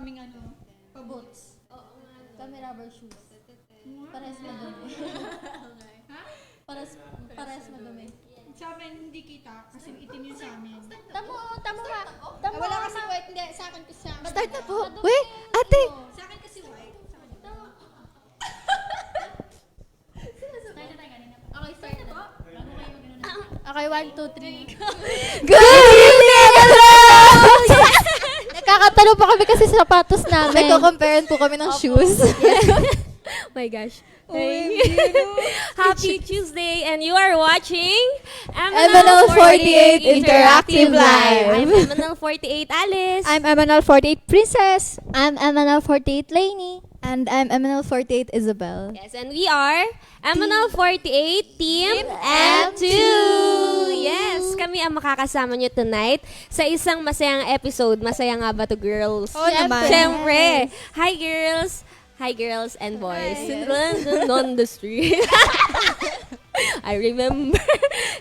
kaming pa-boots. Kami rubber shoes. Pares madumi. Ha? Pares madumi. Sa amin, hindi kita kasi itim yun sa amin. Tamo ma. Wala kasi white, hindi. Sa akin kasi sa akin. Start na po. Wait, ate. Sa akin kasi white. Okay, start na po. Okay, 1, 2, 3. Good evening! Nagkakatalo pa kami kasi sa sapatos namin. Nagko-comparean po kami ng shoes. My gosh. Happy Tuesday, and you are watching MNL 48 Interactive Live. I'm MNL 48 Alice. I'm MNL 48 Princess. I'm MNL 48 Lainey. And I'm MNL 48 Isabel. Yes, and we are MNL 48 Team M2. Yes, kami ang makakasama nyo tonight sa isang masayang episode. Masaya nga ba to, girls? Oo naman. Siyempre. Hi, girls. Hi, girls and boys. On the street. I remember.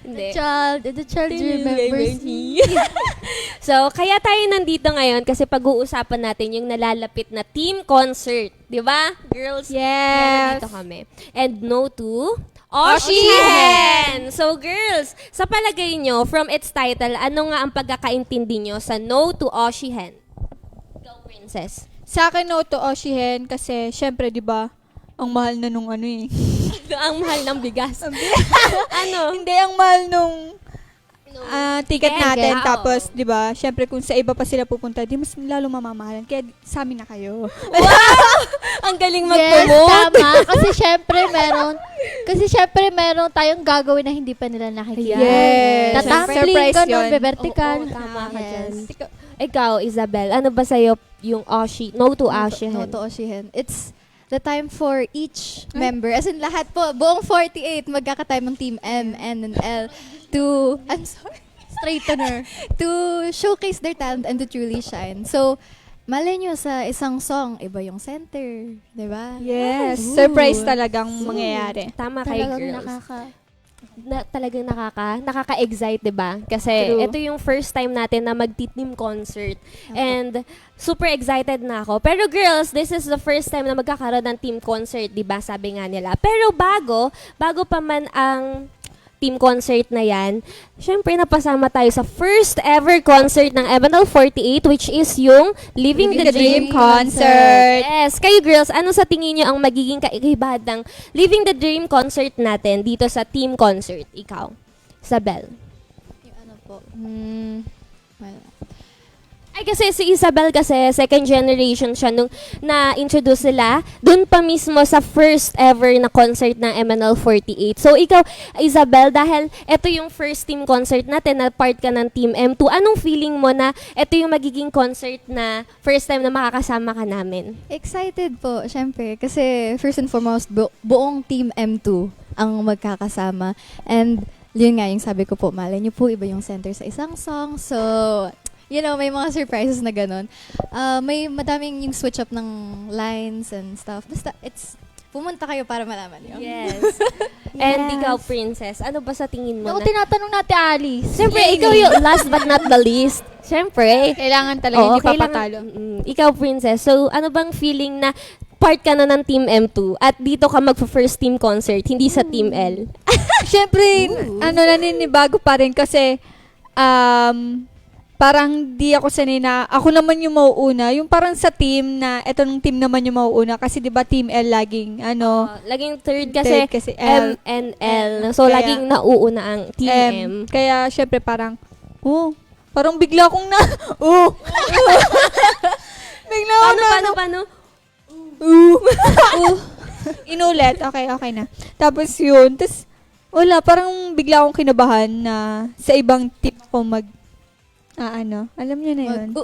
Hindi. The child remembers me. So, kaya tayo nandito ngayon kasi pag-uusapan natin yung nalalapit na team concert. Di ba, girls? Kaya Yes. nandito kami. And no to Oshihen! So, girls, sa palagay nyo, from its title, ano nga ang pagkakaintindi nyo sa no to Oshihen? Go, Princess. Sa akin, no to Oshihen kasi syempre, di ba, ang mahal na nung Ang mahal ng bigas. Ano? Hindi, ang mahal nung ticket Ticket, natin. oo. Tapos, di ba, syempre kung sa iba pa sila pupunta, di mas lalo mamamahalan. Kaya sa amin na kayo. Ang galing Yes, mag-promote. tama. Kasi syempre meron tayong gagawin na hindi pa nila nakikita. Yes. Tatumbling, Surprise ganun, yun. vertical. Oo, tama ka dyan. Yes. Ikaw, Isabel, ano ba sa'yo yung no to Oshihen? No to Oshihen. It's the time for each member. As in, lahat po, buong 48, magkaka-time ng Team M, N, and L to, I'm sorry, Straightener. to showcase their talent and to truly shine. So, malay nyo sa isang song, iba yung center. Diba? Yes, Ooh. surprise talagang mangyayari. Tama kayo, Talagang girls. Talagang nakaka-excite, 'di ba? Kasi True. ito yung first time natin na magti-team concert. And super excited na ako. Pero girls, this is the first time na magkakaroon ng team concert, 'di ba? Sabi nga nila. Pero bago pa man ang team concert na yan, syempre napasama tayo sa first ever concert ng MNL 48, which is yung Living the Dream concert. Yes. Kayo girls, ano sa tingin nyo ang magiging kaibahan ng Living the Dream concert natin dito sa team concert? Ikaw, Isabel. Yung ano po, well, Ay, kasi si Isabel kasi second generation siya nung na-introduce sila dun pa mismo sa first ever na concert ng MNL 48. So, ikaw, Isabel, dahil ito yung first team concert natin na part ka ng Team M2, anong feeling mo na ito yung magiging concert na first time na makakasama ka namin? excited po, syempre. Kasi first and foremost, buong Team M2 ang magkakasama. And yun nga, yung sabi ko po, malay nyo po, iba yung center sa isang song. So, you know, may mga surprises na ganun. May madaming yung switch up ng lines and stuff. Basta, pumunta kayo para malaman yun. Yes. And ikaw, Princess, ano ba sa tingin mo Ako na? tinatanong natin, Alice. Siyempre, ikaw yung last but not the least. Siyempre. Kailangan talaga hindi papatalo. Ikaw, Princess, so ano bang feeling na part ka na ng Team M2 at dito ka mag-first team concert, hindi sa Team L? Siyempre, naninibago pa rin kasi parang di ako sanay na ako naman yung mauuna. Yung parang sa team na etong team naman yung mauuna kasi 'di ba Team L laging Laging third kasi, third kasi M and L. So, Kaya- laging nauuna ang Team M. Kaya syempre parang parang bigla akong bigla akong Paano? inulit. Okay na. Tapos yun, wala, parang bigla akong kinabahan na sa ibang team ako alam niyo na yun.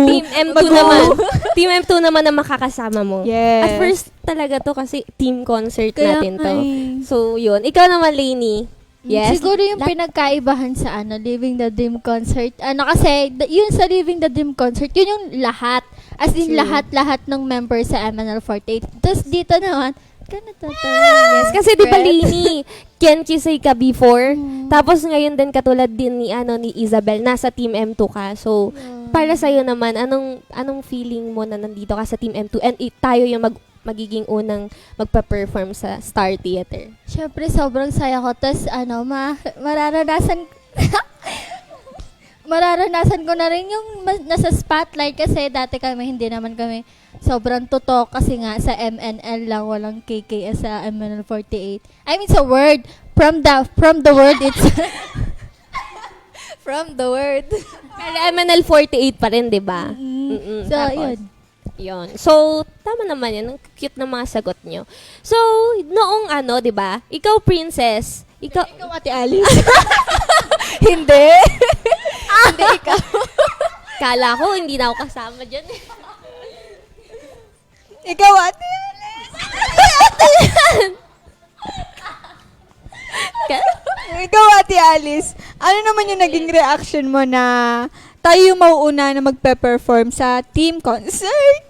Team M2 naman. Team M2 naman na makakasama mo. Yes. At first talaga to kasi team concert Kaya natin to. ay. So, yun. Ikaw naman, Lainey. Yes? Siguro yung pinagkaibahan sa Living the Dream concert. Kasi yun sa Living the Dream concert, yun yung lahat. As in, True. lahat ng members sa MNL 48. Tapos dito naman, Yes, kasi di ba, Lainey, can't you say ka before? Tapos ngayon din katulad din ni Isabel, nasa Team M2 ka. So, para sa'yo naman, anong feeling mo na nandito ka sa Team M2 and tayo yung magiging unang magpa-perform sa Star Theater? Siyempre, sobrang saya ko. Tapos, mararanasan ko na rin yung nasa spotlight kasi dati hindi naman kami sobrang tutok kasi nga sa MNL lang, walang KKS sa MNL 48. I mean, sa word. From the word, it's... From the word. Pero MNL 48 pa rin, di ba? So, Tapos, yun. Yun. So, tama naman yan. Ang cute ng mga sagot nyo. So, noong di ba? Ikaw, Princess. Ikaw, Ate Alice. Hindi. Hindi ikaw. kala ko, hindi na ako kasama dyan. Ikaw, Ate Alice. Ikaw, Ate Alice. Ano naman yung naging reaction mo na tayo yung mauuna na magpe-perform sa team concert?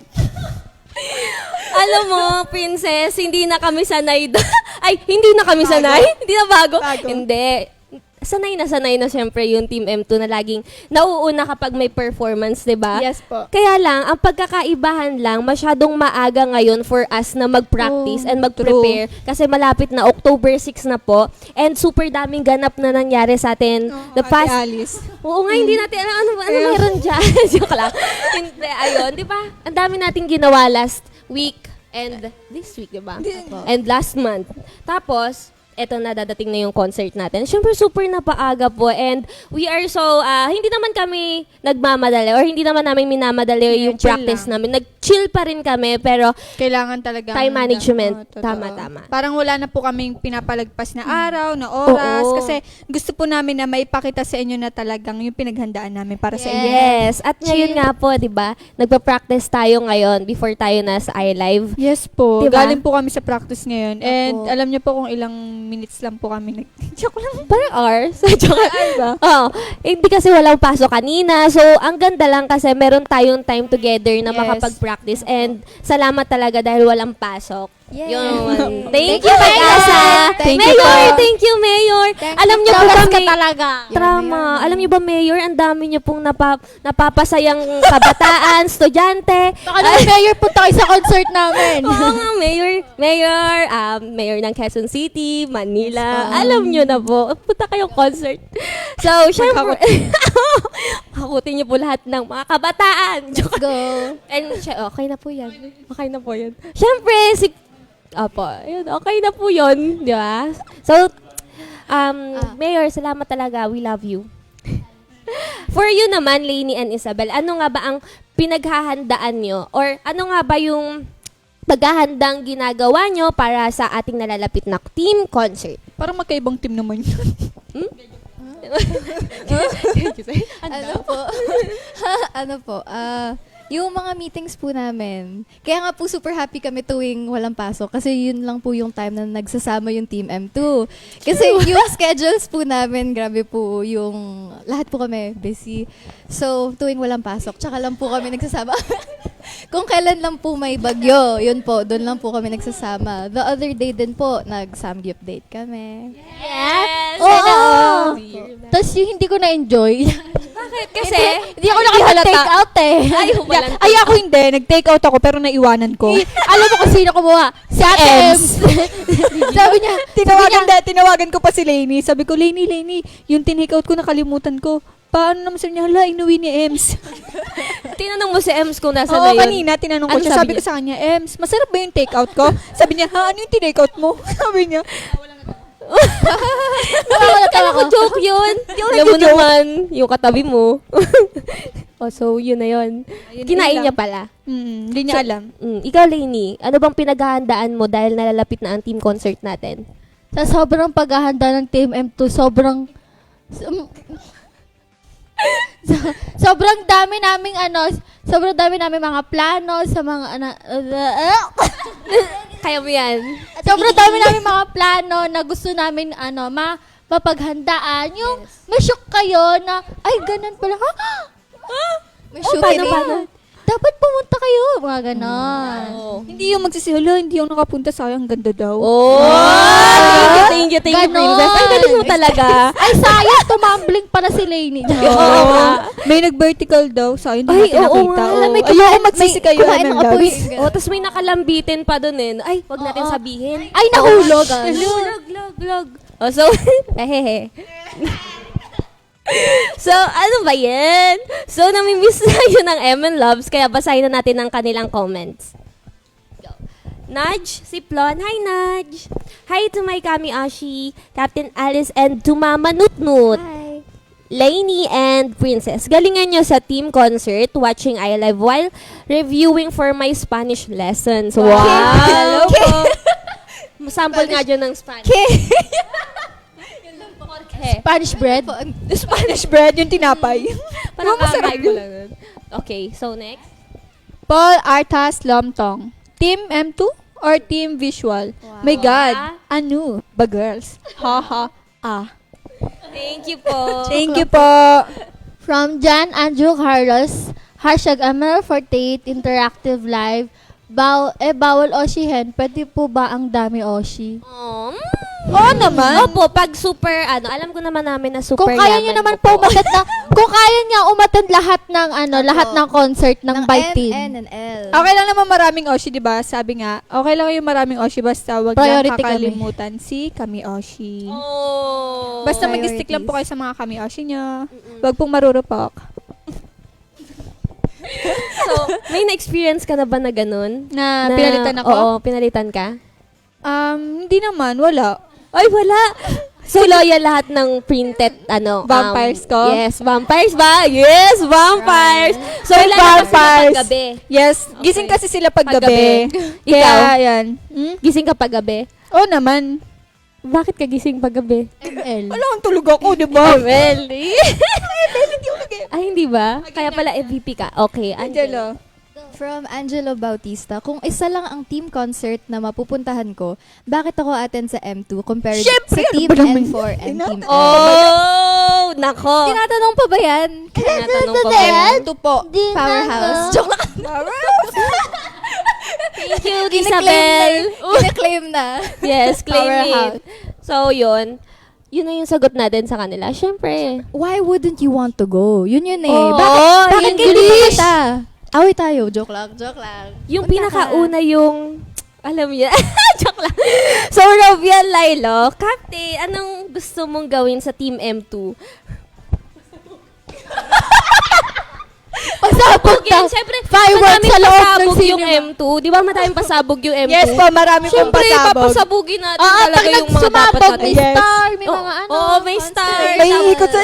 Alam mo, Princess, hindi na kami sanay. Ay, hindi na kami sanay? Hindi na bago? Bago. Hindi. Sanay na siyempre yung Team M2 na laging nauuna kapag may performance, di ba? Yes po. Kaya lang, ang pagkakaibahan lang, masyadong maaga ngayon for us na mag-practice Oh, and mag-prepare. Kasi malapit na, October 6 na po. And super daming ganap na nangyari sa atin. The Ate past Alice. Oo nga, hindi natin alam ano meron dyan. Joke lang. Hindi, ayun, di ba? Ang dami nating ginawa last week and this week, di ba? And last month. Tapos, eto na, dadating na yung concert natin. Siyempre, super napaaga po. And we are so, hindi naman kami nagmamadali or hindi naman namin minamadali yung chill practice lang. namin. Nag-chill pa rin kami, pero Kailangan talaga. Time management. Totoo. Tama. Parang wala na po kaming pinapalagpas na araw, na oras. Oo. Kasi gusto po namin na maipakita sa inyo na talagang yung pinaghandaan namin para sa inyo. yes. At ngayon nga po, di ba, nagpa-practice tayo ngayon before tayo na sa iLive. Yes po. Diba? Galing po kami sa practice ngayon. And Opo. alam niyo po kung ilang minutes lang po kami joke lang. Parang hours. Joke. Diba? Oh, hindi kasi walang pasok kanina. So, ang ganda lang kasi meron tayong time together na Yes. makapag-practice. And salamat talaga dahil walang pasok. Yes. Yun. Thank Thank you, you, Pag-asa. Thank you Mayor, po. thank you, Mayor. Thank Alam you. niyo po Jogas ba, ka talaga. Trama. Alam niyo ba, Mayor, ang dami niyo pong napapasayang kabataan, estudyante. Baka naman, Mayor, punta kayo sa concert namin. Oo nga, Mayor ng Quezon City, Manila. Alam nyo na po. Punta kayong concert. So, syempre, hakutin niyo po lahat ng mga kabataan. Joke. Go. And, okay na po yan. Okay na po yan. Syempre, yun, okay na po yun. Di ba? So, Mayor, salamat talaga. We love you. For you naman, Lainey and Isabel, ano nga ba ang pinaghahandaan nyo? Or ano nga ba yung paghahandang ginagawa nyo para sa ating nalalapit na team concert? Parang magkaibang team naman yun. Ano po, yung mga meetings po namin, kaya nga po super happy kami tuwing walang pasok kasi yun lang po yung time na nagsasama yung Team M2. Kasi yung schedules po namin, grabe po yung lahat po kami busy. So, tuwing walang pasok, tsaka lang po kami nagsasama. Kung kailan lang po may bagyo, yun po, doon lang po kami nagsasama. The other day din po, nag-Samgyup date kami. Yes! Oo. Tapos yung hindi ko na-enjoy. Bakit? Kasi, Hindi ako nakapag-take out eh. ay, humalan. Ay, ako hindi. Nag-take out ako pero naiwanan ko. Alam mo kung sino kumuha? Si Ate Ems. Sabi niya, Tinawagan ko pa si Lainey. Sabi ko, Lainey, yung tinake out ko nakalimutan ko. Paano naman sabi niya, hala, inuwi ni Ems. Tinanong mo si Ems kung nasa Oo, na yun. kanina, tinanong ko Ano siya. sabi Sabi ko sa kanya, Ems, masarap ba yung take out ko? Sabi niya, ha, ano yung tinake out mo? Sabi niya, Kala ko joke yun. Alam mo naman, yung katabi mo. So, yun na yun. Kinain lang. niya pala. Hindi niya alam. Ikaw, Lainey, ano bang pinaghahandaan mo dahil nalalapit na ang team concert natin? sa sobrang paghahanda ng Team M2, sobrang dami naming mga plano sa mga Kaya mo yan. sobrang dami naming mga plano na gusto namin mapaghandaan. Yung ma-shock kayo na ay ganun pala. May Paano? dapat pumunta kayo. Mga ganon. Oh. Hindi yung magsisihala, hindi yung nakapunta sayang, ganda daw. Oh! Thank you, Ganon. princess. Ang galing mo talaga. Ay, sayang, tumambling pala si Lainey. May nag-vertical daw, sayang, Ay, hindi natin oo nakita. nga. Oh. Ayoko magsisi kayo, kumain ng apoy. Oh, tapos may nakalambitin pa dun eh. Ay, wag natin sabihin. Ay, nahulog. Log. Oh, so, hehehe. So, ano ba yan? So, namimiss na yun ng M Loves, kaya basahin na natin ang kanilang comments. Go. Nudge, si Plon. Hi, Nudge. Hi to my Kami Ashi, Captain Alice, and to Mama Nutnut. Hi. Lainey and Princess. Galingan nyo sa team concert, watching iLive while reviewing for my Spanish lessons. Wow! Hello po. Sample nga dyan ng Spanish. Spanish bread. Spanish bread, yung tinapay. Parang masarap kamay ko lang. nun. Okay, so next. Paul Artas Lomtong. Team M2 or Team Visual? My God. Ano? Ba girls? Ha. Thank you po. Thank you po. From John Andrew Carlos, #ML48 Interactive Live. Bawal Oshihen. Pwede po ba ang dami Oshi? Oo naman. Opo, pag super, alam ko naman namin na super Kung kaya niyo yaman naman mo po umattend na, kung kaya niya umattend lahat ng lahat ng concert ng by M, team. N, and L. Okay lang naman maraming Oshi, di ba? Sabi nga, okay lang yung maraming Oshi, basta wag lang Priority kami. kakalimutan si Kami Oshi. Oh. Basta Priorities. mag-stick lang po kayo sa mga Kami Oshi nyo. Wag pong marurupok. So, may na-experience ka na ba na ganun? Na pinalitan ako? Oo, pinalitan ka? Hindi naman, wala. Ay, wala. So, loyal lahat ng printed, Vampires ko? Yes, vampires ba? Yes, vampires. So, wala na kasi Vampires. paggabi. Yes, gising kasi sila Paggabi. paggabi. Kaya, Ikaw? yan. Gising ka paggabi? Oo naman. Bakit ka gising paggabi? ML. Wala kang tulog ako, di ba? Well, ay, hindi ba? Kaya pala MVP ka. Okay, Angelo. Angelo. From Angelo Bautista, kung isa lang ang team concert na mapupuntahan ko, bakit ako attend sa M2 compared Syempre, sa ano Team ba naman N4 and Team L? Oh, nako. Tinatanong pa ba yan? Tinatanong ko Then, ba? Ito po. Powerhouse. Joke lang. Thank you, Isabel. Kina-claim na. Yes, claim Powerhouse. it. So, yun. Yun na yung sagot natin sa kanila. Siyempre. Why wouldn't you want to go? Yun eh. Oo, Bakit kayo English. pupunta? Away tayo. Joke lang. Yung Punta pinakauna yung, alam niya, joke lang. So, Rovian Lilo, Captain, anong gusto mong gawin sa Team M2? Pasabog Yan, syempre, Fireworks madaming sa loob ng pasabog yung cinema. M2. Di ba madaming pasabog yung M2? Yes po, marami pong Siyempre, pasabog. papasabogin natin Ah, talaga pag yung mga dapat nagsumabog, natin. may Yes. star, may Oo, mga ano. oo, may star. May ikot sa...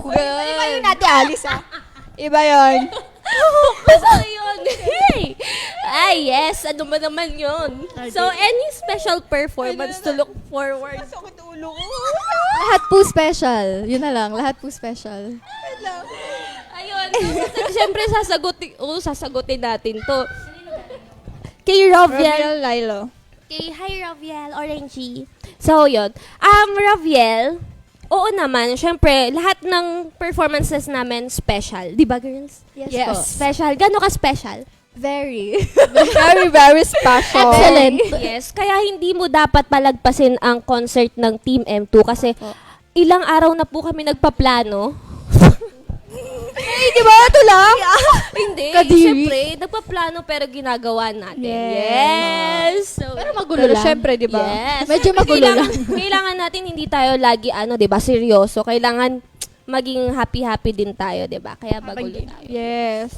Iba yun natin, Alice, ah. Iba yun. So, yun. Hey! Ay, yes. Ano ba naman yun? So, any special performance to look forward? Sakit ulo ko. Lahat po special. Yun na lang. Lahat po special. Ayun. So, siyempre, sasagutin natin to. Kay Roviel. Roviel Lilo. Hi, Roviel. Orangey. So, yun. Roviel, oo naman. Siyempre, lahat ng performances namin special. Di ba, girls? Yes. Special. Gano'n ka special? Very. Very, very special. Excellent. Yes. Kaya hindi mo dapat palagpasin ang concert ng Team M2 kasi ilang araw na po kami nagpaplano. Di ba? Ito lang. Hindi. Kadiri. Siyempre, nagpaplano pero ginagawa natin. Yes. So, Pero magulo Pero lang. syempre, di ba? yes. Medyo magulo lang. Kailangan natin hindi tayo lagi, di ba, seryoso. Kailangan maging happy-happy din tayo, di ba? Kaya magulo tayo. Yes.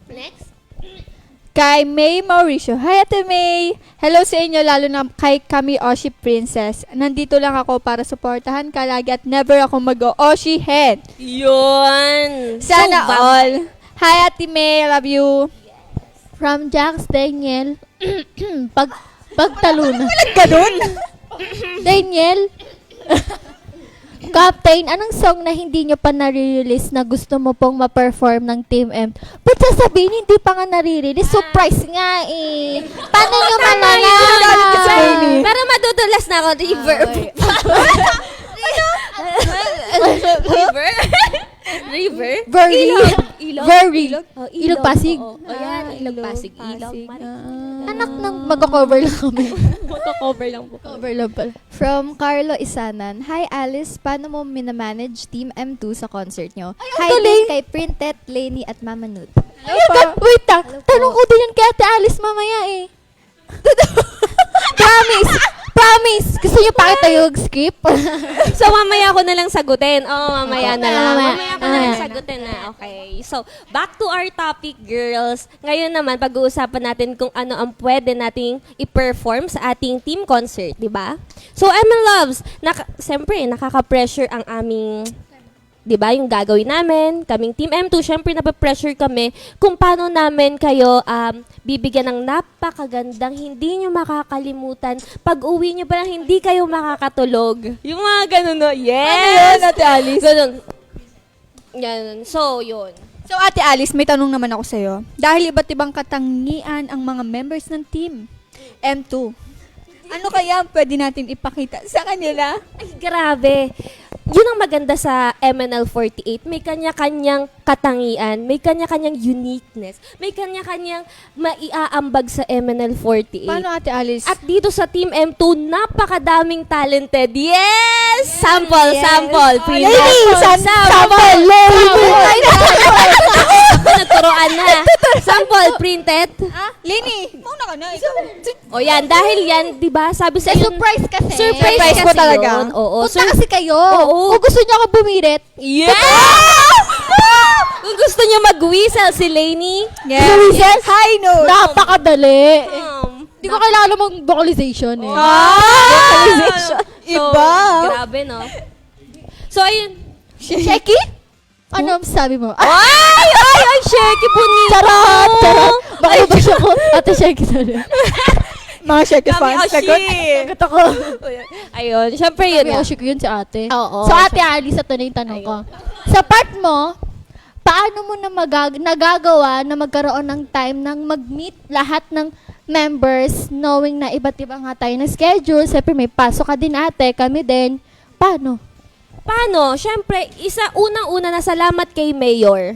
Next. Kay May Mauricio. Hi, Ate May. Hello sa inyo, lalo na kay Kami Oshi Princess. Nandito lang ako para suportahan ka lagi at never ako mag-Oshi head. Yun. Sana So, all. Hi, Ate May. Love you. From Jax Daniel, pagtalunan. Ganun. Daniel, Captain, anong song na hindi nyo pa nare-release na gusto mo pong ma-perform ng Team M? Ba't sasabihin hindi pa nga nare-release? Surprise nga eh. Paano nyo malalaman? Pero madudulas na ako, reverb. Very. Ilog. Very. Oh, Ilog Pasig. Oo. Oh, yan. Ilog Pasig. Ilog. Anak ng magko-cover lang kami. Cover lang po. Cover lang pala. From Carlo Isanan, Hi Alice, paano mo minamanage Team M2 sa concert nyo? Hi galing. din kay Printet, Lainey at Mama Nut. Wait tanong ko din yan kay Ate Alice mamaya eh. Promise! Promise! Gusto niyo pakita yung script? So, mamaya ko na lang sagutin. Oo, mamaya na lang. Mamaya. Mamaya ko na lang sagutin na. Okay. So, back to our topic, girls. Ngayon naman, pag-uusapan natin kung ano ang pwede nating i-perform sa ating team concert, di ba? So, Loves, siyempre, nakaka-pressure ang aming, di ba, yung gagawin namin. Kaming Team M2, syempre, napapressure kami kung paano namin kayo bibigyan ng napakagandang, hindi nyo makakalimutan. Pag-uwi nyo pa lang, hindi kayo makakatulog. Yung mga ganun, no? Yes! Ano yun, Ate Alice? Ganun. Yan. So, yun. So, Ate Alice, may tanong naman ako sa'yo. Dahil iba't ibang katangian ang mga members ng team M2, ano kaya ang pwede natin ipakita sa kanila? Ay, grabe. Yun ang maganda sa MNL48. May kanya-kanyang katangian, may kanya-kanyang uniqueness, may kanya-kanyang maiaambag sa MNL48. Paano, Ate Alice? At dito sa Team M2, napakadaming talented. Yes! Sample, sample. Printed. Sample. Nagturoan na. Sample, printed. Lenny, mauna ka na. Ikaw. O yan, dahil yan, di ba, sabi sa iyo, Surprise kasi. surprise Surprise kasi ko talaga. yun. Oo, Punta kasi kayo. Oo. Kung gusto niyo ako bumirit, Yes! Kung gusto niyo mag-whistle si Lainey, Yes. Hi, no. napakadali. Hindi ko kailangan mag vocalization eh. Vocalization. So, Iba. grabe, no? So, ayun. Sheki? Ano ang sabi mo? Ay, Sheki, bonito. Charot! Charot! Baka iba siya ko. Ate Sheki sabi. Mga Sheki Kami, fans. Oshi. Sagot ako. Ayun, syempre yun. Sabi nga. ko, Sheki yun si ate. Oo. So, Ate Alice, ito na yung tanong ko. Sa part mo, paano mo na nagagawa na magkaroon ng time nang mag-meet lahat ng members knowing na iba't iba nga tayo na schedule. Siyempre, may pasok ka din ate, kami din. Paano? Paano? Syempre, unang-una na salamat kay Mayor.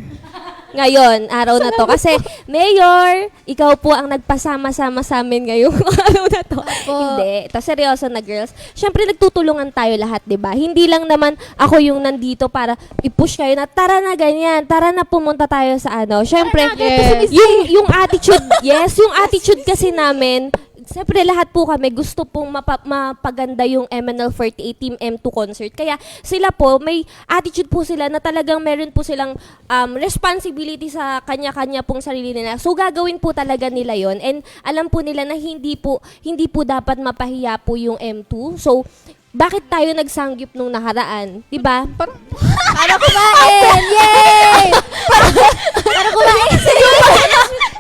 Ngayon, araw na to. Kasi, Mayor, ikaw po ang nagpasama-sama sa amin ngayong araw na to. Hindi. Ito, seryoso na, girls. Syempre, nagtutulungan tayo lahat, di ba? Hindi lang naman ako yung nandito para i-push kayo na, tara na ganyan, tara na pumunta tayo sa ano. Syempre, yung attitude, yes, yung attitude kasi namin, siyempre lahat po kami gusto pong mapaganda yung MNL48 Team M2 concert. Kaya sila po, may attitude po sila na talagang meron po silang responsibility sa kanya-kanya pong sarili nila. So gagawin po talaga nila yon, and alam po nila na hindi po dapat mapahiya po yung M2. So bakit tayo nagsanggip nung nakaraan? Diba? Para kumain! Yay! Para kumain!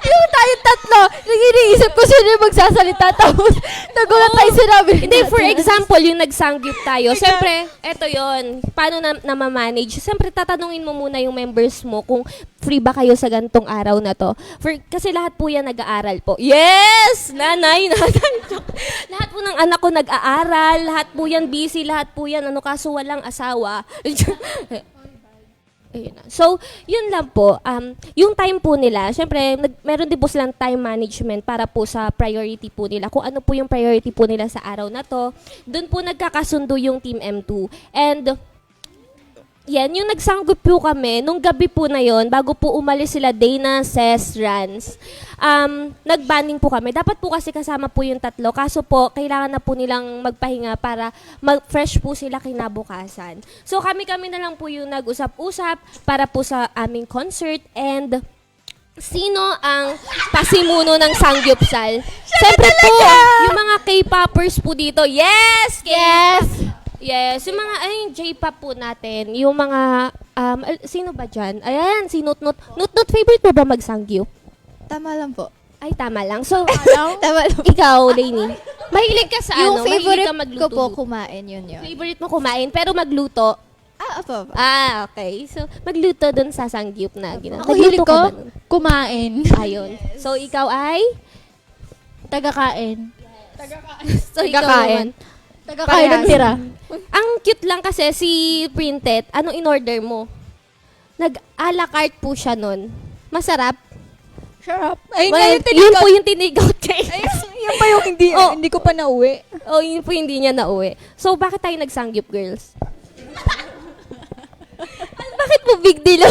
Yung tayo tatlo, nag-iniisip ko sino yung magsasalita, tapos nagulat tayo sinabi. Hindi, for example, yung nagsanggip tayo. Siyempre, eto yon. Paano na ma-manage? Siyempre, tatanungin mo muna yung members mo kung free ba kayo sa gantong araw na to. Kasi lahat po yan nag-aaral po. Yes! Nanay. Lahat po ng anak ko nag-aaral. Lahat po yan busy. Lahat po yan, kaso walang asawa. Ayun na. So, yun lang po. Yung time po nila, syempre, meron din po silang time management para po sa priority po nila. Kung ano po yung priority po nila sa araw na to, doon po nagkakasundo yung Team M2. And, yan, yung nagsanggop po kami, nung gabi po na yon, bago po umalis sila, Dana, Ces, Rans, nagbanding po kami. Dapat po kasi kasama po yung tatlo, kaso po, kailangan na po nilang magpahinga para mag-fresh po sila kinabukasan. So kami na lang po yung nag-usap-usap para po sa aming concert, and sino ang pasimuno ng Sangyupsal? Siyempre po, yung mga K-popers po dito. Yes! Yes! Yes, yung mga, J-pop po natin, yung mga, sino ba dyan? Ayan, si Nut-Nut. Nut-Nut, favorite mo ba mag-sangyup? Tama lang po. Ay, tama lang. So, Tama lang. ikaw, Lainey, mahilig ka sa Yung mahilig favorite ka ko magluto. po kumain, yun. Favorite mo kumain, pero magluto. Opo. Okay. So, magluto dun sa sangyup na ginagawa. Ako hilig ko, kumain. Ayun. So, ikaw ay? Tagakain. So, ikaw Tagakain. naman. Tagakain ng tira. Ang cute lang kasi si Printed, anong in-order mo? Nag-a la carte po siya nun. Masarap. Sarap. Ay, Well, ngayon yun po yung tinigout cake. Ay, yun pa yung hindi ko pa nauwi. Oh, yun po hindi niya nauwi. So, bakit tayo nagsangyup, girls? Bakit po big deal?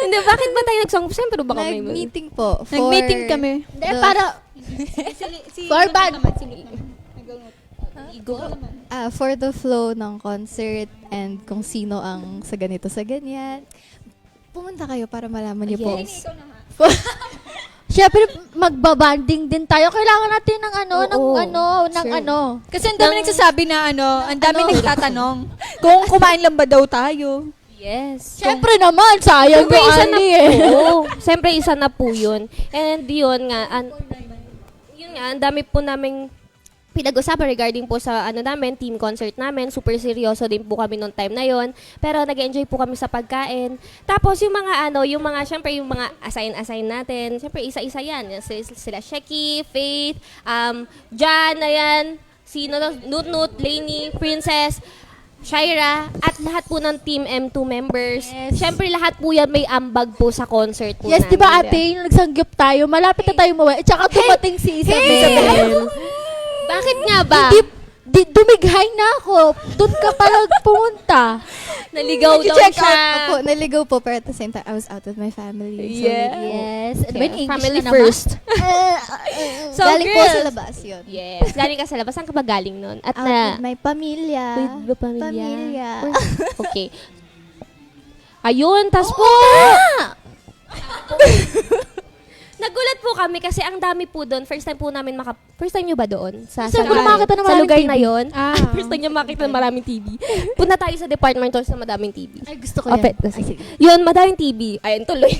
Hindi, bakit ba tayo nagsangyup? Siyempre, baka may... Nag-meeting po. For Nag-meeting kami. Hindi, para, for band. For the flow ng concert and kung sino ang sa ganito sa ganyan. Pumunta kayo para malaman niyo po. Yes. Siyempre, magbabanding din tayo. Kailangan natin ng Sure. Kasi ang dami nagsasabi na ang dami nagtatanong kung kumain lang ba daw tayo. Yes. Siyempre naman, sayang Siyempre, yung isa na Ali eh. po. Siyempre, isa na po yun. And yun nga, ang dami po naming pinag-usapan regarding po sa namin, team concert namin. Super seryoso din po kami nung time na yon. Pero nag-enjoy po kami sa pagkain. Tapos yung mga syempre yung mga assign natin. Syempre isa-isa yan. Sila Sheki, Faith, Jan, ayan, sino to? Nut, Lainey, Princess, Shaira, at lahat po ng Team M2 members. Yes. Syempre lahat po yan may ambag po sa concert po Yes, namin. di ba ate, yung nagsanggip tayo, malapit na tayo mawa. Tsaka dumating si Isabel. Bakit nga ba? Dumighay na ako. Doon ka pala pumunta. Naligaw daw Check siya. out po. Naligaw po, pero at the same time, I was out with my family. So, Yeah. Yes. Okay. May English Family na naman. first. So, So, galing po girls. sa labas yun. Yes. Galing ka sa labas. Saan ka ba galing nun? At Out with my pamilya. with the pamilya. Pamilya. Okay. Ayun, tas po. Nagulat po kami kasi ang dami po doon. First time nyo ba doon? Sa Saan po makakita ng sa maraming lugar TV? na yon. Ah. First time nyo makita ng maraming TV. Punta tayo sa department store sa madaming TV. Ay, gusto ko yan. Ope, sige. Yun, madaming TV. Ayun, tuloy.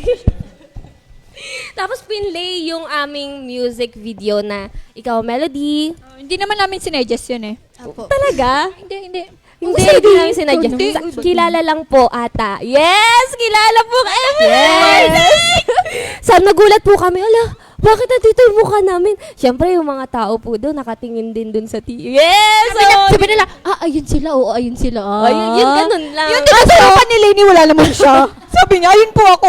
Tapos pinlay yung aming music video na Ikaw Melody. Hindi naman namin sinuggest yun eh. Apo. Talaga? Hindi. Hindi namin sinadya. Kilala lang po ata. Yes! Kilala po ka, Emily! Yes! So, nagulat po kami. Ala, bakit nandito yung mukha namin? Siyempre, yung mga tao po doon, nakatingin din doon sa TV. Yes! Sabi nila, ayun sila, oo, ayun sila. Yun, ganun lang. Yun, di ba sa harapan ni Lainey, wala naman siya. Sabi niya, yun po ako.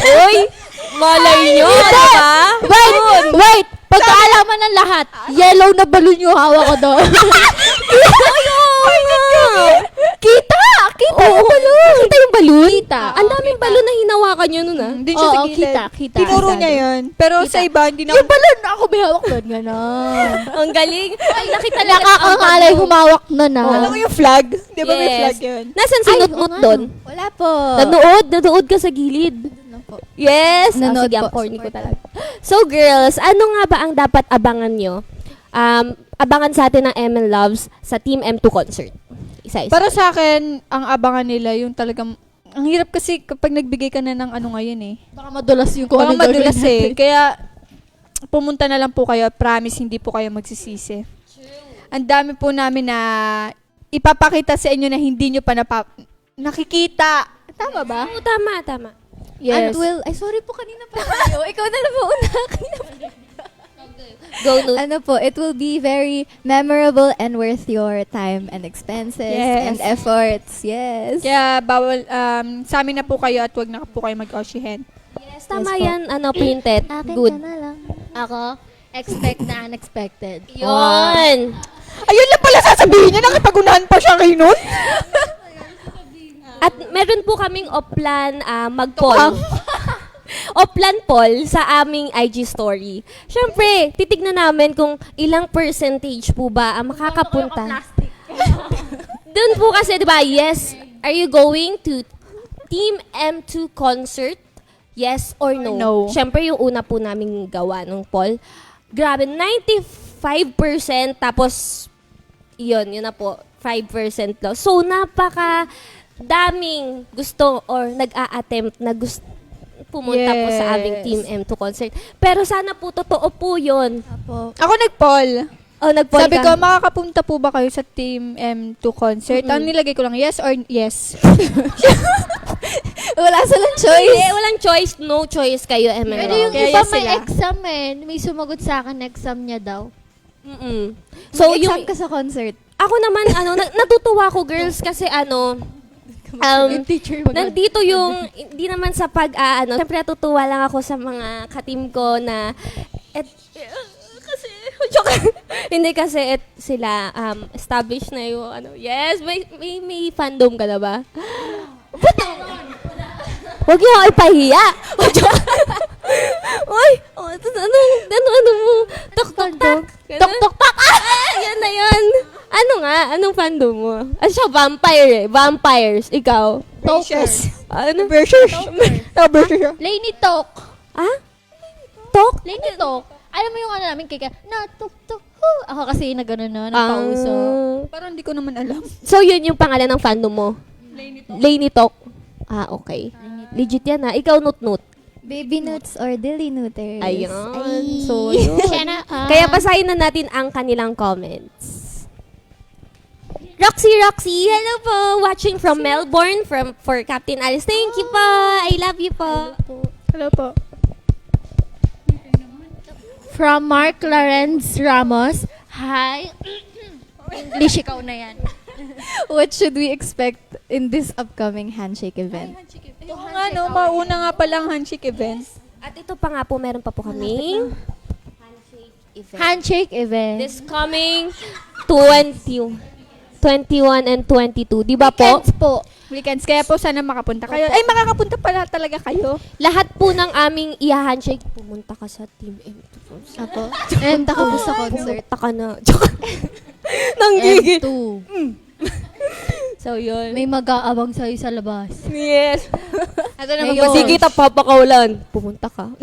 Uy! Malay nyo, diba? Wait! Pagkaalaman ng lahat, yellow na balon yung hawak ko doon. Kita Oo, yung balon. Kita yung balon? Kita. Ang daming balon na hinawakan nyo nun, ah. Hindi siya sa Oo, gilid. kita. Tinuro niya yun. Pero sa iba, hindi na. Yung balon, ako may hawak doon, gano'n. Ang galing. Ay, nakita lang. Nakakangalay humawak na na. Alam mo yung flag? Di ba may Yes. flag yun? Nasaan si Ay, Nut oo nga, doon? Wala po. Nanood ka sa gilid. Ano po? Yes! Nanood Sige, ang po. corny ko talaga. So, girls, ano nga ba ang dapat abangan nyo? Abangan sa atin ng ML Loves sa Team M2 concert. Isa-isa. Para sa akin, ang abangan nila yung talagang, ang hirap kasi kapag nagbigay ka na ng ano ngayon eh. Baka madulas yung kung Baka anong gagawin madulas eh. natin. Kaya, pumunta na lang po kayo. Promise, hindi po kayo magsisisi. Ang dami po namin na ipapakita sa inyo na hindi nyo pa nakikita. Tama ba? Oo, tama. Yes. Sorry po, kanina pa tayo. Ikaw na lang po una. Go, Nut. Ano po, it will be very memorable and worth your time and expenses Yes. and efforts. Yes. Kaya bawal, sa amin na po kayo at wag na po kayo mag-oshihen. Yes, tama Yes po. yan. Printed. Akin Good. ka na lang. Ako, expect na unexpected. Yun. Ayun lang pala sasabihin niya, nakipag-unahan pa siya kayo nun. At meron po kaming oplan mag-poll. Oplan poll sa aming IG story. Siyempre, titignan namin kung ilang percentage po ba ang makakapunta. Doon po kasi, di ba, yes, are you going to Team M2 concert? Yes or no? No. Siyempre, yung una po naming gawa ng poll. Grabe, 95%, tapos, yun na po, 5% lang. So, napaka daming gusto or nag-a-attempt na gusto pumunta po sa aming Yes. Team M2 concert. Pero sana po, totoo po yun. Apo. Ako nag-poll. Oh, nag-poll Sabi ka. ko, makakapunta po ba kayo sa Team M2 concert? Mm-mm. Ang nilagay ko lang, yes or yes. Wala silang choice. Eh, walang choice. No choice kayo, ML. Pero yung Kaya iba yes may sila. exam eh. May sumagot sa akin, exam niya daw. So, Mag-exam yung... ka sa concert. Ako naman, natutuwa ko, girls, kasi Nandito yung, hindi naman sa siyempre natutuwa lang ako sa mga kateam ko na, kasi, joke. Hindi kasi sila, established na yung, yes, may fandom ka na ba? Huwag niyo ako ipahiya. Uy, ano mo? Tok-tok-tak. Tok-tok-tak! Yan na yan. Ano nga? Anong fandom mo? Siya, vampire eh. Vampires. Ikaw? Precious. Ano? Precious. Lainey Talk. Ah? Tok? Lainey Talk. Alam mo yung namin kaya na tok-tok. Ako kasi na gano'n na, napauso. Parang hindi ko naman alam. So, yun yung pangalan ng fandom mo? Lainey Talk. Ah, okay. Legit yan ha. Ikaw, Nut-Nut. Baby Nuts or Dilly Nutters. Ayun. So, yun. Kaya basahin na natin ang kanilang comments. Roxy, hello po. Watching from Melbourne for Captain Alice. Thank you po. I love you po. Hello po. From Mark Lawrence Ramos. Hi. English, ikaw na yan. What should we expect in this upcoming handshake event? Oo nga, no, mauna nga palang handshake events. At ito pa nga po, meron pa po kaming Handshake event. this coming 21 and 22. Di ba po? Weekends po. Weekends, kaya po sana makapunta kayo. Ay, makakapunta pala talaga kayo. Lahat po ng aming i-handshake, pumunta ka sa Team M2. Ako? And ako po sa concert. Pumunta ka na. Joke. Nanggigil. M2. So, yun. May mag-aabang sa'yo sa labas. Yes. Ito naman Ayun. po. Sige, tapapakaulan. Pumunta ka.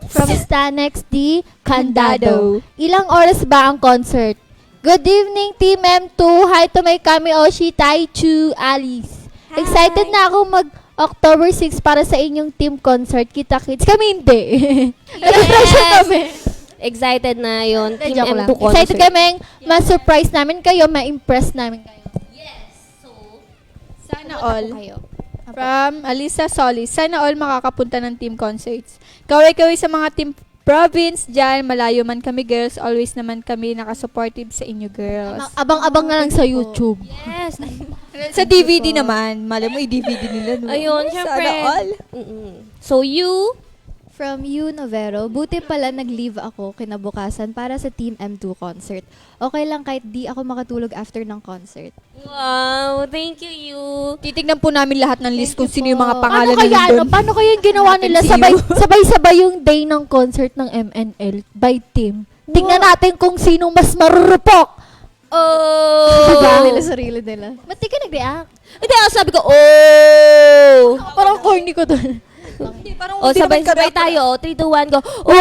From Stanex D. Candado. Ilang oras ba ang concert? Good evening, Team M2. Hi to my kami Oshi, Taichu, Alice. Excited na ako mag-October 6 para sa inyong team concert. Kita-kits. Kami hindi. Nag-pressure kami. Excited na yun. Team Joke lang. M2 concert. Excited kami. Ma-surprise namin kayo. Ma-impress namin kayo. Sana all. From Alisa Solis. Sana all makakapunta ng team concerts. Kaway-kaway sa mga team province dyan. Malayo man kami, girls. Always naman kami nakasupportive sa inyo, girls. Abang-abang na lang sa YouTube. Yes. Sa DVD naman. Malam mo, i-DVD nila. No? Ayun, syempre. Sana all. So, you? From you, Novero, buti pala nag-leave ako kinabukasan para sa Team M2 concert. Okay lang kahit di ako makatulog after ng concert. Wow, thank you, you. Titignan po namin lahat ng list kung sino yung mga Paano pangalan kaya, na nandun. paano kaya yung ginawa nila? Sabay-sabay yung day ng concert ng MNL by team. Tingnan natin kung sinong mas marurupok. Diba? Oh! Nila sarili nila. Ba't di ka nag-react? Hindi, ako sabi ko, oh! Parang corny ko doon. O, sabay-sabay tayo. 3, 2, 1, go. Oh!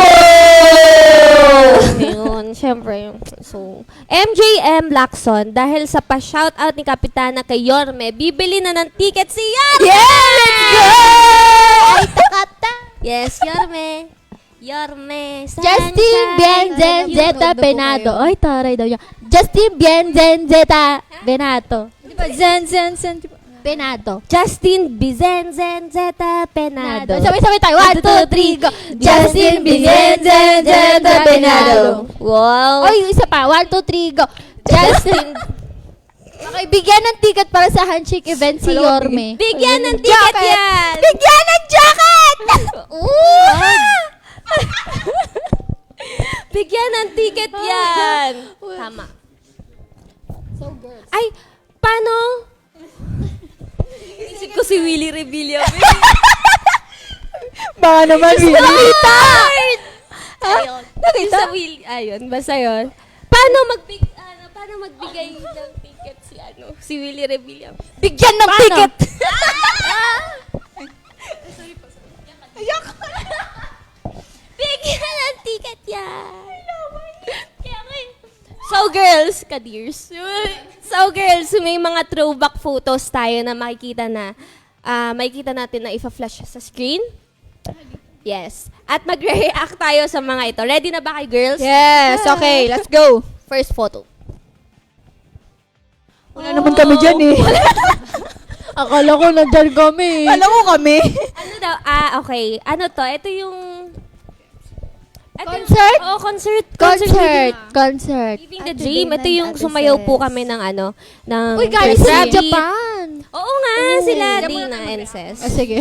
Yun, syempre. So, MJM Lacson, dahil sa pa-shoutout ni Kapitana kay Yorme, bibili na ng ticket si Yorme! Ay, takata! Yes, Yorme. Yorme. Justin Bienzenzeta Penado. Ay, taray daw yan. Justin Bienzenzeta Benato. Di ba? Zen. Penado. Justin Bizenzenzeta Penado. Sabay-sabay tayo. 1, 2, 3, go. Justin Bienzenzeta Penado. Wow. Oy, yung isa pa. 1, 2, 3, go. Justin. Okay, bigyan ng ticket para sa handshake event si Yorme. Bigyan ng ticket yan! Bigyan ng jacket! Bigyan ng ticket yan! Tama. Ay, paano? Isip ko si Willie Revilla. Baka naman, really. Ayun. Nakita? Sa Willie. Ayun, basta yun. Paano magbigay ng ticket si Willie Revilla? Bigyan ng ticket! Bigyan ng ticket yan! So girls, Kadirs. So girls, may mga throwback photos tayo na makikita natin na ifa-flash sa screen. Yes. At magre-react tayo sa mga ito. Ready na ba kayo, girls? Yes, okay. Let's go. First photo. Wala naman kami dyan eh. Akala ko nandyan kami. Alam ko kami. Ano daw? Okay. Ano to? Ito yung... Concert? Oo, concert. Concert. Living the At dream. Today Ito yung Night sumayaw po Artists. kami ng ng Uy, galing first sa rabbit. Japan. Oo nga, sila Dana and Ses. Sige.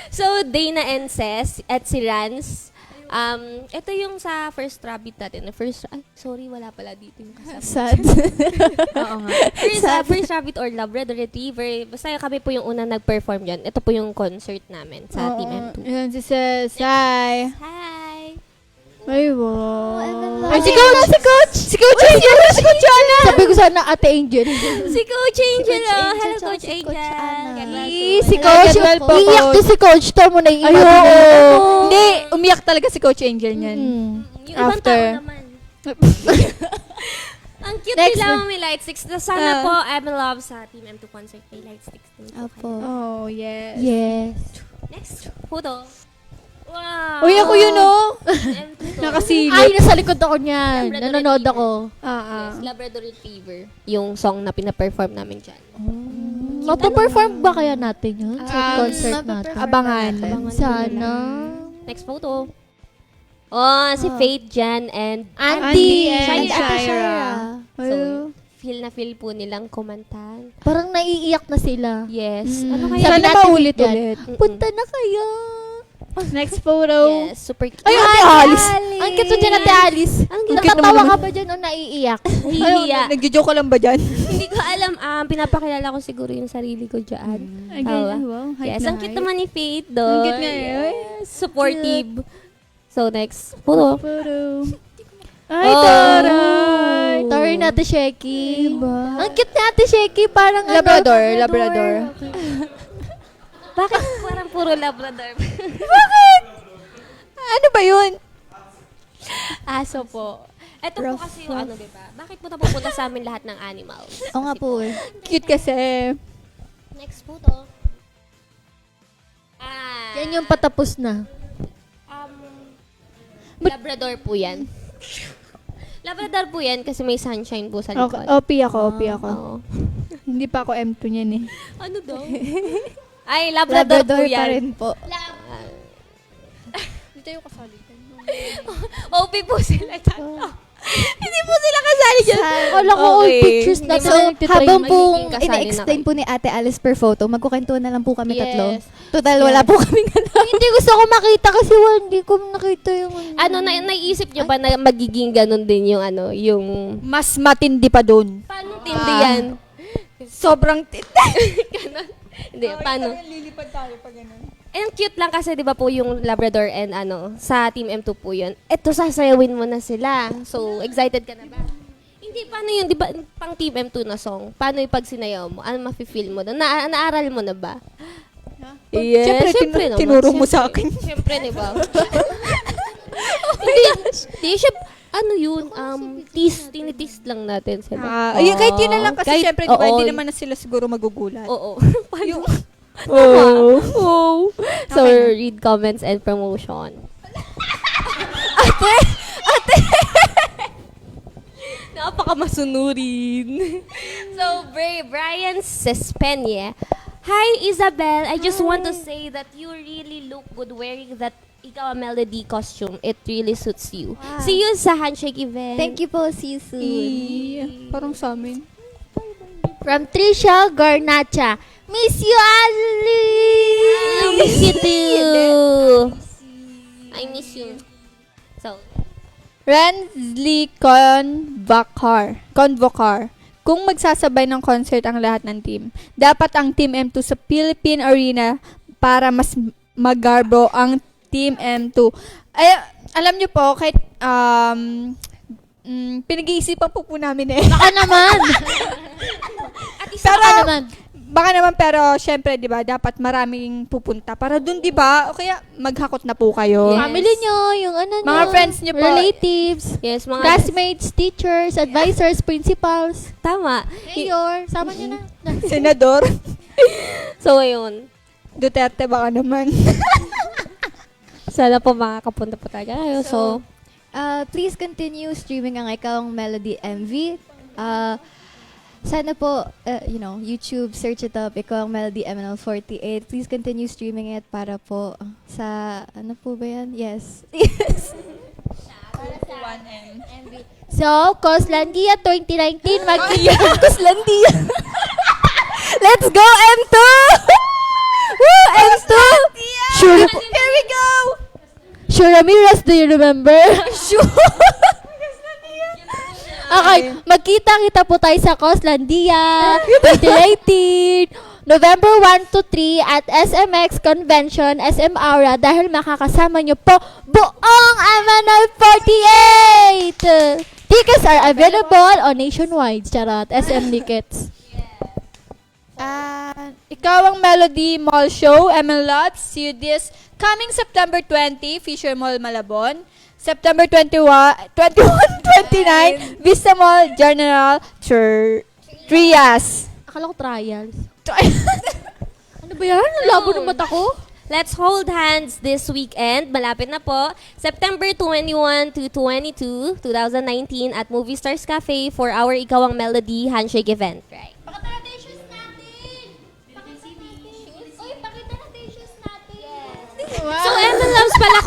So, Dana and Ses at si Rans. Ito yung sa first rabbit natin. Sorry, wala pala dito yung kasama. Sad. Oo nga. First rabbit or Labrador Retriever. Basta kami po yung unang nag-perform yun. Ito po yung concert namin sa Team M2. Yan si Sesay. Hi! Ay, wow. Ay, si Coach! Si Coach! Si Coach Angel! Si Coach Ana! Sabi ko sana Ate Angel. Si Coach Angel! Coach Oh. Angel, Hello, tsaka Coach si Angel! Coach Ana. Si Coach, Well po, iiyak Coach. to si Coach. To mo na Ay, iiyak. oo. Hindi, umiyak talaga si Coach Angel niyan. Yung ibang After. tao naman. Ang cute Next nila, na. Mami Light 6. Sana po, I'm in love sa Team M2 concert kay Light 6. Apo. Oh, yes. Yes. Next, photo. Wow! Uy, ako yun, oh. M2 to. Nakasilip. Ay, nasa likod ako niyan. Labrador Nanonood Retriever. ako. Yes, Labrador Retriever. Yung song na pina-perform namin dyan. Mapaperform ba kaya natin yun sa Um, concert natin? Abangan. Sana. Next photo. Oh, si Faith, Jan, and Andy Andy and and Shira. Ate Shira. So, feel na feel po nilang kumanta. Parang naiiyak na sila. Yes. Mm. Ano kaya? Sabi Sana natin maulit-ulit. Mm-mm. Punta na kayo. Next photo. Yes, super cute. Ay, Ate Alice. Ang cute dyan, Ate Alice. Ang cute Natatawa naman ka ba dyan o naiiyak? Nahihiya. Nagjo-joke ka lang ba dyan? Hindi ko alam. Pinapakilala ko siguro yung sarili ko dyan. Tawa. wow. Yes, ang cute naman ni Faith doon. Ang cute nga eh. Yes, supportive. So, next photo. Photo. Ay, Oh. taray. Sorry na, Ate Sheki. Diba? Ang cute ni Ate Sheki. Parang Labrador, ano, Labrador. Bakit parang puro Labrador? Ano ba yun? Aso po. Ito po kasi yung ano, diba? Bakit po napupunta sa amin lahat ng animals? Oo nga po eh. Cute kasi. Next photo. Yan yung patapos na. Labrador po yan. Labrador po yan kasi may sunshine po sa likod. OP ako, OP ako. Oo. Hindi pa ako M2 niyan eh. Ano daw? Ay, Labrador, po Labrador yan. pa rin po. OP po sila tatlo. Hindi po sila kasali dyan. Wala ko all pictures Hindi natin So, na nagtitry. habang pong magiging kasali na ina-explain kayo. po ni Ate Alice per photo, magkukwentuhan na lang po kami Yes. tatlo. Total, wala po kaming Hindi gusto ko makita kasi hindi ko nakita yung Ano, naiisip nyo ba na magiging ganun din yung ano, yung... Mas matindi pa dun. Paano tindi yan? Sobrang Ganon. Hindi, paano? Lilipad tayo pa ganun. Ang cute lang kasi 'di ba po yung Labrador and sa Team M2 po 'yun. Eto sasayawin mo na sila. So excited ka na ba? Hindi paano 'yun 'di ba pang Team M2 na song? Paano 'yung pag sinayaw mo? Ano mafi-feel mo doon? Naaral mo na ba? Yes, Siyempre, naman. tinuro mo sa akin. Siyempre, 'di ba? Hindi siya ano yun, tinitis lang natin sila. Ayun, kahit yun na lang kasi Kahit- syempre, di ba, oo. hindi naman na sila siguro magugulat. Oo. Yung, Oh. So, Okay na. read comments and promotion. Napakamasunurin. So, Brian Sespenye. Hi, Isabel. I just want to say that you really look good wearing that Ikaw a Melody costume. It really suits you. See you sa handshake event. Thank you po. See you soon. parang sa amin. From Trisha Garnacha. Miss you, Ali! I miss you too. I miss you. So, Rensley Convocar. Kung magsasabay ng concert ang lahat ng team, dapat ang Team M2 sa Philippine Arena para mas magarbo ang Team M2. Ay, alam nyo po, kahit pinag-iisipan po namin eh. Baka naman. Baka naman pero syempre 'di ba dapat maraming pupunta para doon 'di ba o kaya maghakot na po kayo. Yes. Family nyo, yung ano nyo. Mga friends nyo po. Relatives. yes, mga... Classmates, teachers, advisors, principals. Tama. Mayor. Sama nyo na. Senador So, ayun. Duterte baka naman. Sana po makakapunta po tayo kayo. So, Please continue streaming ang Ikaw ang Melody MV. sana po, YouTube, search it up, Ikaw ang Melody MNL48. Please continue streaming it para po sa, ano po ba yan? Yes. Yes. So, Coslandia 2019, Kuslandia. Let's go, M2! Woo, M2! Sure po. Here we go! Sure Ramirez, do you remember? Sure. Okay, magkita-kita po tayo sa Coslandia 2018, November 1 to 3 at SMX Convention, SM Aura dahil makakasama nyo po buong MNL48! Tickets are available on Nationwide. Charot, SM Tickets. Ikaw ang Melody Mall Show, ML Lots. See you this coming September 20, Fisher Mall, Malabon. September 29, Vista Mall, General Trias. Akala ko trials. Ano ba yan? Ang labo ng mata ko. Let's hold hands this weekend. Malapit na po. September 21 to 22, 2019 at Movie Stars Cafe for our Ikaw ang Melody handshake event. Right. Pakita natin shoes natin. Pakita natin. Uy, pakita natin shoes natin. So, Emma Loves pala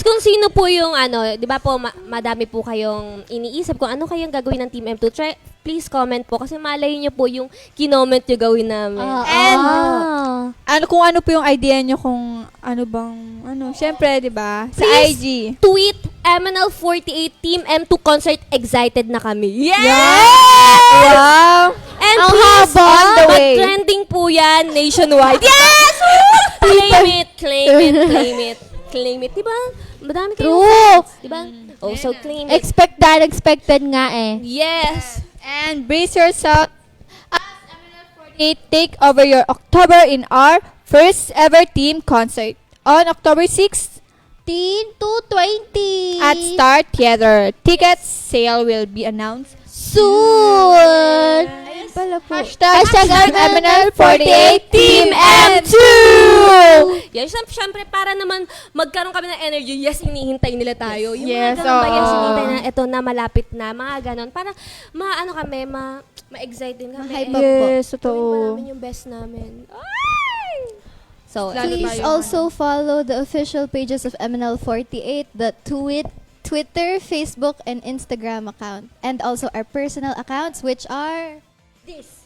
kung sino po yung di ba po, madami po kayong iniisip kung ano kayong gagawin ng Team M2. Please comment po kasi malay nyo po yung kinoment nyo gawin namin. Kung ano po yung idea nyo kung syempre, di ba? Sa Please IG. tweet MNL48 Team M2 concert excited na kami. Yes! Wow! And Ang please, haba. On the way. mag-trending po yan nationwide. Yes! Claim it. Diba? Madami kayong True. fans. Diba? Oh, so claim it. Expect that, expected nga eh. Yes. And brace yourself as MNL48 take over your October in our first ever team concert on October 6th 10 to 20. at Star Theater. Tickets sale will be announced Soon. Ayun pala po. Hashtag MNL48 Team M2. Yes, syempre para naman magkaroon kami ng energy. Yes, inihintay nila tayo. Yung Yes, mga ganun ba, yes, oo. inihintay na ito na malapit na, mga ganon. Para ma-excite din kami. Ma-hype And up po. Yes, gawin pa totoo. namin yung best namin. Ay! So, Lalo Please tayo, also follow the official pages of MNL48, the Twitter, Facebook, and Instagram account. And also our personal accounts, which are... This.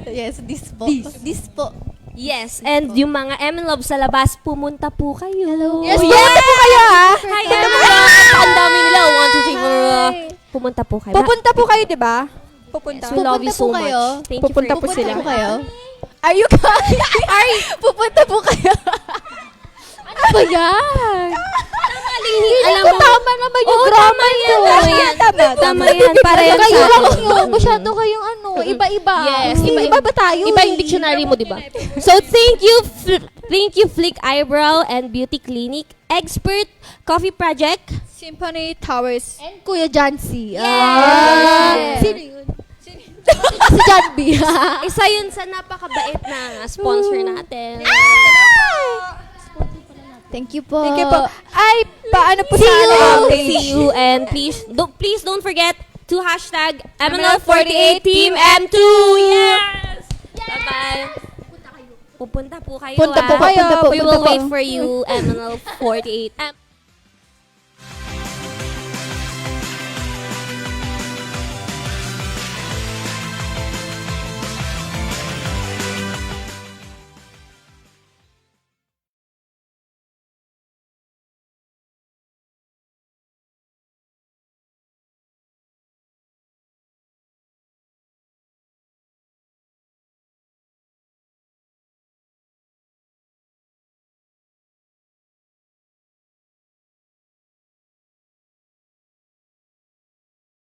Yes, this po. This po. yes, and yung mga MLove sa labas, pumunta po kayo. Hello. Yes, Oh, pumunta po kayo ha. Hi, everyone! Ang dami nila. 1, 2, 3, 4. Pumunta po kayo. Pupunta po kayo, di ba? Pupunta. Yes, we love you Pupunta so po kayo. much. Thank Pupunta you po for sila. Pupunta po kayo. Are you guys? Pupunta po kayo. Ano ba yan? Alam mo, Tama naman yung Oo, drama tama yan, ko. tama yan. Tama yan, para yan Kayo sa lang atin. yun. Masyado kayong iba-iba. Yes, Iba-iba ba tayo? Iba yung dictionary mo, di ba? So, thank you, Flick Eyebrow and Beauty Clinic, Expert Coffee Project, Symphony Towers. And Kuya John C. Yes. Sino yun? Si John B. isa yun sa napakabait na sponsor natin. Thank you po. Thank you po. Ay, paano po See sa you. page? See you, and please don't forget to hashtag MNL48 Team M2. Yes! Bye-bye. Pupunta po kayo. Punta po ah. kayo. Punta po, We punta will po. wait for you, MNL48.